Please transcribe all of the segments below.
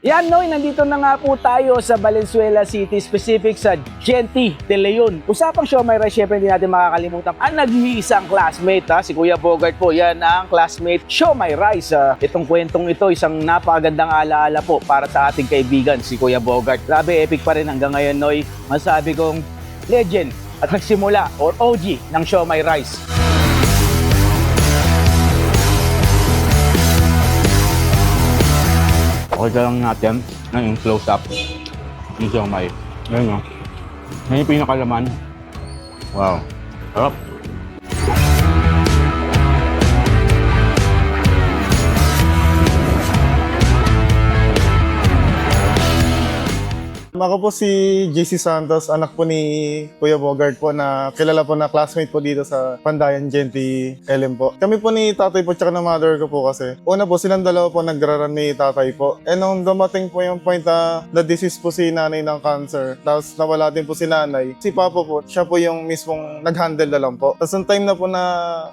Yan Noy, nandito na nga po tayo sa Valenzuela City, specific sa Gente de Leon. Usapang siomai rice, syempre hindi natin makakalimutan ang nag-iisang classmate, si Kuya Bogart po. Yan ang classmate siomai rice. Itong kwentong ito, isang napakagandang alaala po para sa ating kaibigan, si Kuya Bogart. Grabe, epic pa rin hanggang ngayon Noy. Masabi kong legend at nagsimula or OG ng siomai rice. Okay lang natin ng yung close-up yung siomai. Ayun o. Yan yung pinakalaman. Wow. Sarap. Ako po si JC Santos, anak po ni Kuya Bogart po na kilala po na classmate po dito sa Pandayan Gente LM po. Kami po ni tatay po tsaka na mother ko po kasi. Una po silang dalawa po nagraran ni tatay po. And nung dumating po yung point na na-disease po si nanay ng cancer, tapos nawala din po si nanay, si papa po, siya po yung mismong nag-handle na lang po. Tapos ang time na po na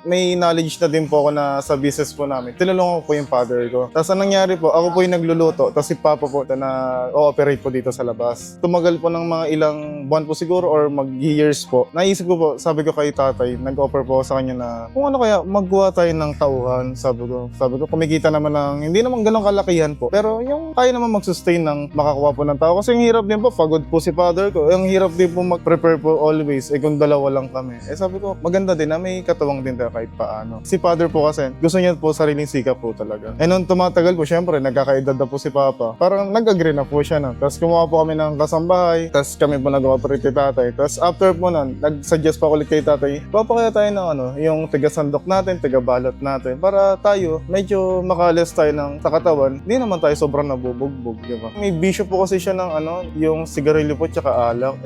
may knowledge na din po ako na sa business po namin, tinulungan ko po yung father ko. Tapos ang nangyari po, ako po yung nagluluto, tapos si papa po na o-operate po dito sa labas. Tumagal po ng mga ilang buwan po siguro or mag-years po. Naisip ko po, sabi ko kay tatay, nag-offer po sa kanya na kung ano kaya maggawa tayo ng tauhan. Sabi ko kumikita naman ng hindi naman ganun kalakihan po. Pero yung kaya naman mag-sustain ng makakuha po ng tao. Kasi yung hirap din po, pagod po si father ko. Yung hirap din po mag-prepare po always. Kung dalawa lang kami. Sabi ko, maganda din na may katawang din tayo kahit paano. Si father po kasi, gusto niya po sariling sikap po talaga. Nung tumatagal po, syempre, nagkakaedad na po si papa. Parang nag-agree na po siya na. Tapos kumuha po kami ng kasambahay, tapos kami po nag-operate kay tatay. Tapos after po nun, nag-suggest pa ulit kay tatay, papa kaya tayo ng yung tiga-sandok natin, tiga-balot natin, para tayo medyo makalis tayo ng sa katawan, hindi naman tayo sobrang nabubugbog, di ba? May bisyo po kasi siya ng yung sigarilyo po tsaka alak.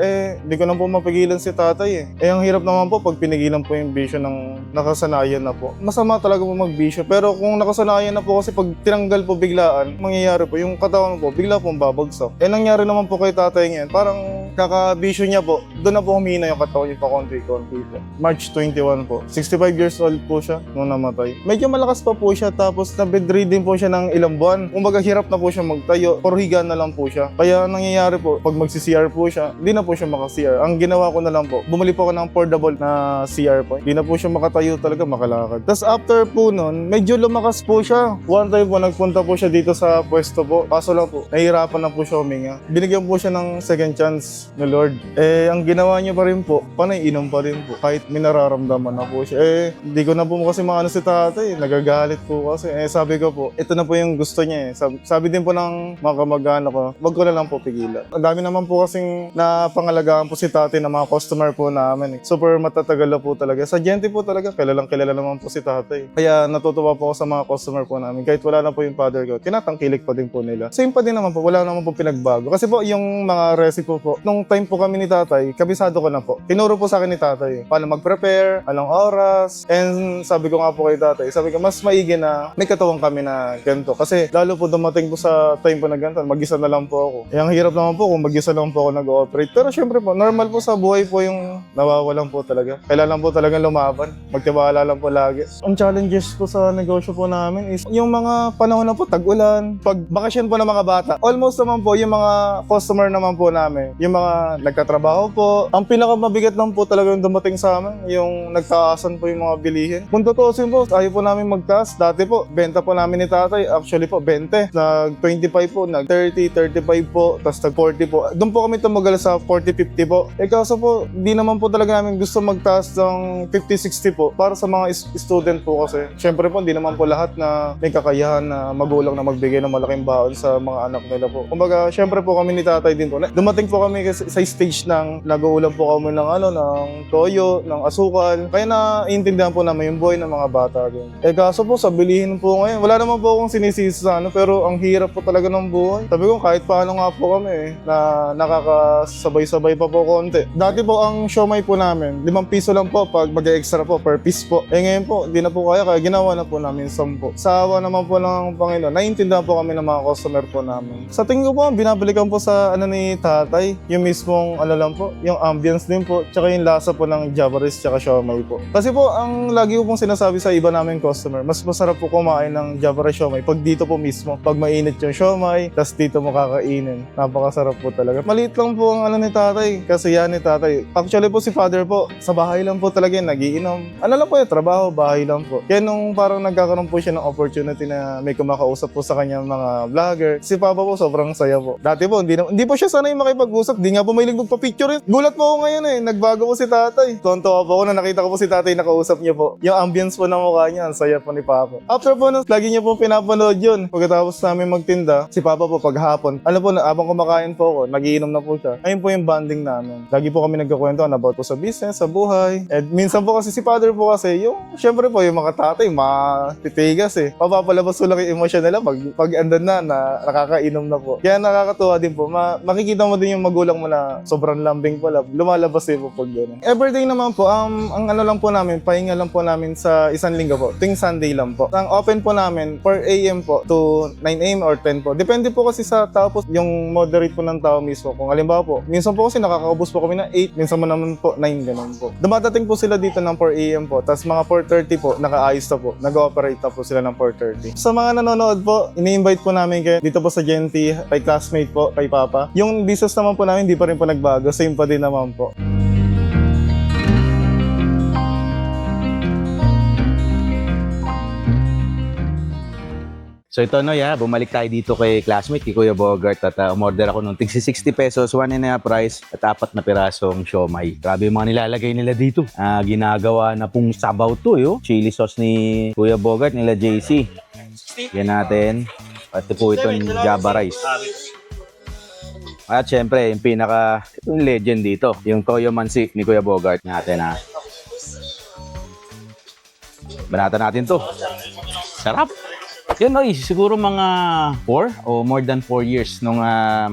Hindi ko na po mapigilan si tatay ang hirap naman po pag pinigilan po yung bisyo ng nakasanayan na po. Masama talaga po magbisyo, pero kung nakasanayan na po kasi pag tinanggal po biglaan, mangyayari po, yung katawan po, bigla pong babagsak. Nangyari naman po kay tatay ngayon, parang kakabisyo niya po, doon na po humina yung katawan niya pa konti-konti po. March 21 po. 65 years old po siya nung namatay. Medyo malakas pa po siya, tapos na-bedridden po siya ng ilang buwan. Kumbaga hirap na po siya magtayo, purhiga na lang po siya. Kaya nangyayari po, pag magsi-CR po siya, hindi na po siya maka-CR. Ang ginawa ko na lang po, bumili po ako ng portable na CR po. Hindi na po siya makatayo talaga, makalakad. Tapos after po nun, medyo lumakas po siya. One time po, nagpunta po siya dito sa pwesto po. Kaso lang po, nahihirapan na po siya huminga. Binigyan po siya ng second chance ni Lord. Ang ginawa niya pa rin po, panay inom pa rin po. Kahit may nararamdaman na po siya. Hindi ko na po kasi maano si tatay. Nagagalit po kasi. Sabi ko po, ito na po yung gusto niya. Sabi din po ng mga kamag-anak ko, wag ko na lang po pigilan. Ang dami naman po kasing napangalagaan po si tatay ng mga customer po namin. Super matatagal na po talaga. Sa Gente po talaga, kilalang kilala naman po si tatay. Kaya natutuwa po ako sa mga customer po namin. Kahit wala na po yung father ko, tinatangkilik pa din po nila. Same pa din naman po, wala naman po pinagbago. Kasi po yung mga recipe po, nung time po kami ni tatay, kabisado ko na po. Tinuro po sa akin ni tatay, paano mag-prepare, anong oras. And sabi ko nga po kay tatay, sabi ko, mas maigi na may katawang kami na ganito. Kasi lalo po dumating po sa time po na ganito, mag-isa na lang po ako. Ang hirap naman po kung mag-isa lang po ako nag-ooperate. Pero syempre po, normal po sa buhay po yung nawawalan po talaga. Kailangan po talaga lumaban. Magtiwala lang po lagi. Ang challenges po sa negosyo po namin is yung mga panahon na po, tag-ulan, pag bakasyon po ng mga bata. Almost naman po yung mga customer naman po namin, yung mga nagtatrabaho po. Ang pinakamabigat lang po talaga yung dumating sa amin, yung nagtaasan po yung mga bilihin. Kung tutuusin po, ayaw po namin magtaas. Dati po, benta po namin ni tatay, actually po, 20. Nag-25 po, nag-30, 35 po, tapos nag-40 po. Doon po kami tumagal sa 40-50 po. Kaso po, di naman po talaga namin gusto magtaas ng 50-60 po para sa mga student po kasi. Syempre po, hindi naman po lahat na may kakayahan na magulang na magbigay ng malaking baon sa mga anak nila po. Kumbaga, syempre po kami ni tatay din po. Dumating po kami sa stage ng nag-uulam po kami ng ng toyo, ng asukal. Kaya naiintindihan po namin yung buhay ng mga bata din. Kaso po, sa bilihin po ngayon, wala naman po akong sinisisi sa pero ang hirap po talaga ng buhay. Sabi ko, kahit paano nga po kami na nakakasabay-sabay pa po konti. Dati po ang siomai po namin, 5 piso lang po pag mag-extra po per piece po. Ngayon po, di na po kaya ginawa na po namin 10. Sa awa naman po ng Panginoon, naiintindihan po kami ng mga customer po namin. Sa tingin ko po, binabalikan po sa ni tatay, yung yung mismong ano lang po, yung ambience din po, tsaka yung lasa po ng Java rice tsaka siomai po. Kasi po, ang lagi ko pong sinasabi sa iba namin customer, mas masarap po kumain ng Java rice siomai pag dito po mismo. Pag mainit yung siomai, tas dito mo kakainin. Napakasarap po talaga. Maliit lang po ang ano ni tatay, kasi yan ni tatay. Actually po si father po, sa bahay lang po talaga yun, nagiinom. Ano lang po yung trabaho, bahay lang po. Kaya nung parang nagkakaroon po siya ng opportunity na may kumakausap po sa kanyang mga vlogger, si Papa po sobrang saya po. Dati po, hindi po siya sanay makipag-usap, di nga po mahilig magpa-picture. Gulat po ako ngayon nagbago po si tatay. Tonto po ako na nakita ko po si tatay nakausap niya po. Yung ambience po ng mukha niya, ang saya po ni Papa. After po, lagi niya po pinapanood yun. Pagkatapos namin magtinda, si Papa po paghapon, habang kumakain po ako, nagiinom na po siya. Ayun po yung bonding namin. Lagi po kami nagkakwentuhan about po sa business, sa buhay. And minsan po kasi si father po kasi, syempre po yung mga tatay, matitigas Papapalabas po lang yung emosyon nila pag andan na nakakainom na po. Kaya nakakatuwa din po. Makikita mo din yung magulang mo na sobrang lambing pala. Lumalabas din po pag gano'n. Everyday naman po, ang ano lang po namin, pahinga lang po namin sa isang linggo po. Tuwing Sunday lang po. Ang open po namin, 4 a.m. po to 9 a.m. or 10 po. Depende po kasi sa tao po, yung moderate po ng tao mismo. Kung halimbawa po, minsan po kasi nakakaubos po kami ng 8, minsan mo naman po 9, gano'n po. Dumadating po sila dito ng 4 a.m. po, tapos mga 4:30 po, nakaayos na po. Nag-ooperate na po sila ng 4:30. Sa mga nanonood po, ini-invite po namin kayo dito po sa Genti, kay classmate po, kay Papa. Yung business naman po namin, hindi pa rin po nagbago. Same pa din naman po. So ito bumalik tayo dito kay classmate, kay Kuya Bogart at umorder ako ng tig 60 pesos, 1.5 rice at 4 na pirasong siomai. Grabe yung mga nilalagay nila dito. Ginagawa na pong sabaw to chili sauce ni Kuya Bogart, nila JC. Yan natin. At po itong Java rice. At syempre, yung legend dito, yung Toyo Mansi ni Kuya Bogart natin Banata natin to. Sarap! Yan siguro mga 4 o more than 4 years nung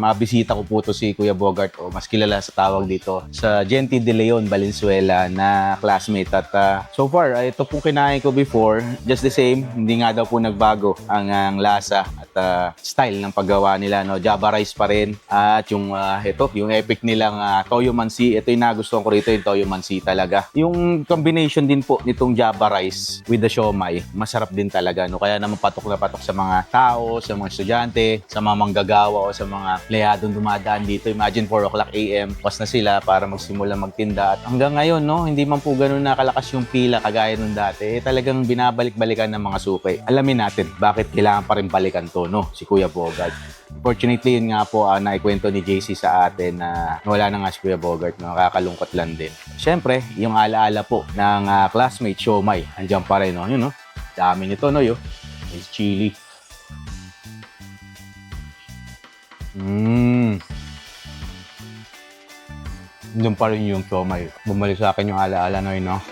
mabisita ko po to si Kuya Bogart o mas kilala sa tawag dito sa Genti de Leon, Valenzuela na classmate. At so far, ito po kinain ko before, just the same, hindi nga daw po nagbago ang lasa at style ng paggawa nila. Java rice pa rin at yung yung epic nilang Toyo Mansi. Ito yung nagustuhan ko rito, yung Toyo Mansi talaga. Yung combination din po nitong Java rice with the siomai, masarap din talaga. Kaya naman patok na patok sa mga tao, sa mga estudyante, sa mga manggagawa o sa mga pleyadong dumadaan dito. Imagine 4 o'clock a.m. pas na sila para magsimula magtinda. At hanggang ngayon, hindi man po ganun nakalakas yung pila kagaya nung dati. Talagang binabalik-balikan ng mga sukay. Alamin natin bakit kailangan pa rin balikan to, si Kuya Bogart. Fortunately, yun nga po naikwento ni JC sa atin na wala na nga si Kuya Bogart. Nakakalungkot lang din. Siyempre, yung alaala po ng classmate siomai, andyan pa rin, yun, dami nito, May chili. Doon pa rin yung siomai. Bumalik sa akin yung alaala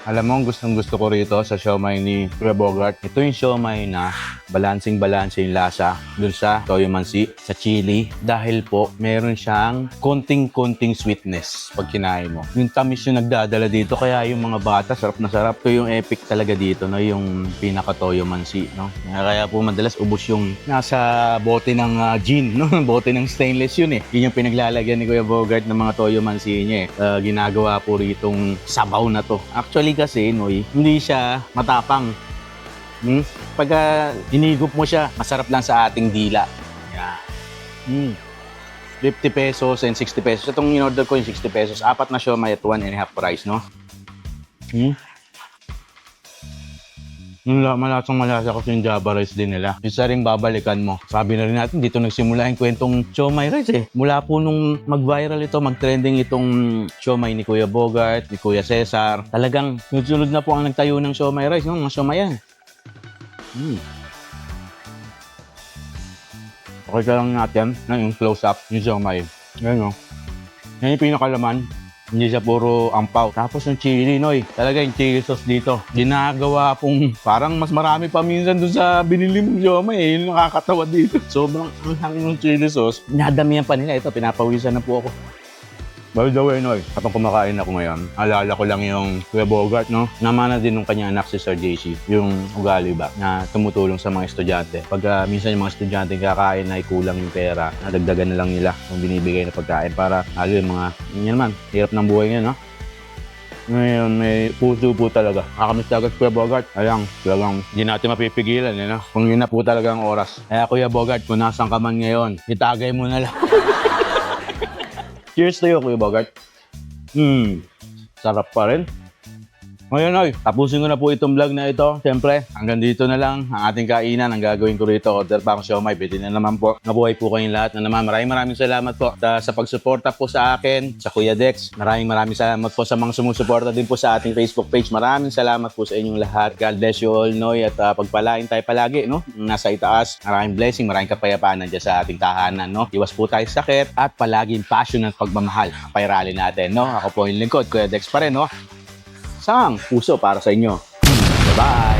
Alam mo, gustong-gusto ko rito sa siomai ni Kuya Bogart. Ito yung siomai na balancing-balance yung lasa dun sa Toyo Mansi, sa chili. Dahil po, meron siyang konting-konting sweetness pag kinain mo. Yung tamis yung nagdadala dito, kaya yung mga bata, sarap na sarap. Ito yung epic talaga dito, yung pinaka-Toyo Mansi. Kaya po madalas ubos yung nasa bote ng gin, bote ng stainless yun Yun yung pinaglalagyan ni Kuya Bogart ng mga Toyo Mansi niya ginagawa po ritong sabaw na to. Actually kasi, hindi siya matapang. Pagka inigop mo siya, masarap lang sa ating dila. 50 pesos and 60 pesos. Itong in-order ko yung 60 pesos. 4 na siomai at 1.5 rice, Malasang-malasa kasi yung Java rice din nila. Isa ring babalikan mo. Sabi na rin natin, dito nagsimula yung kwentong siomai rice Mula po nung mag-viral ito, mag-trending itong siomai ni Kuya Bogart, ni Kuya Cesar. Talagang sunod na po ang nagtayo ng siomai rice, mga siomai yan. Okay ka lang natin yung close-up, yung siomai. Yan Yan yung pinakalaman. Hindi siya puro ampaw. Tapos yung chili, talaga yung chili sauce dito. Ginagawa pong parang mas marami pa minsan doon sa binili mong siomai Yung nakakatawa dito. Sobrang anghang yung chili sauce. Nadamihan pa nila. Ito, pinapawisan na po ako. By the way, Noy, kapag kumakain ako ngayon, alala ko lang yung Kuya Bogart, no? Namana din nung kanyang anak si Sir JC, yung ugali ba, na tumutulong sa mga estudyante. Pag minsan yung mga estudyante kakain na kulang yung pera, nadagdagan na lang nila kung binibigay na pagkain para lalo yung mga, yun naman, hirap ng buhay ngayon, no? Ngayon, may puso po talaga. Kakamiss talaga si Kuya Bogart. Ayan, talagang hindi natin mapipigilan, no? Kung yun na po talaga ang oras. Kaya Kuya Bogart, kung nasan ka man ngayon, itagay mo na lang. Cheers to you, Kuya Bogart. Sarap pa rin. Ngayon, Noy, tapusin ko na po itong vlog na ito. Siyempre, hanggang dito na lang ang ating kainan. Ang gagawin ko rito, order pa akong siomai. Bitin na naman po. Mabuhay po kayong lahat na naman. Maraming salamat po sa pagsuporta po sa akin, sa Kuya Dex. Maraming salamat po sa mga sumusuporta din po sa ating Facebook page. Maraming salamat po sa inyong lahat. God bless you all, Noy. At pagpalain tayo palagi, no? Nasa itaas. Maraming blessing, maraming kapayapaan nandiyan sa ating tahanan, no? Iwas po tayo sa sakit at palaging passion at pagmamahal. Pairali natin, no? Ako po yung lingkod, Kuya Dex pa rin, no? Sang puso para sa inyo. Bye-bye!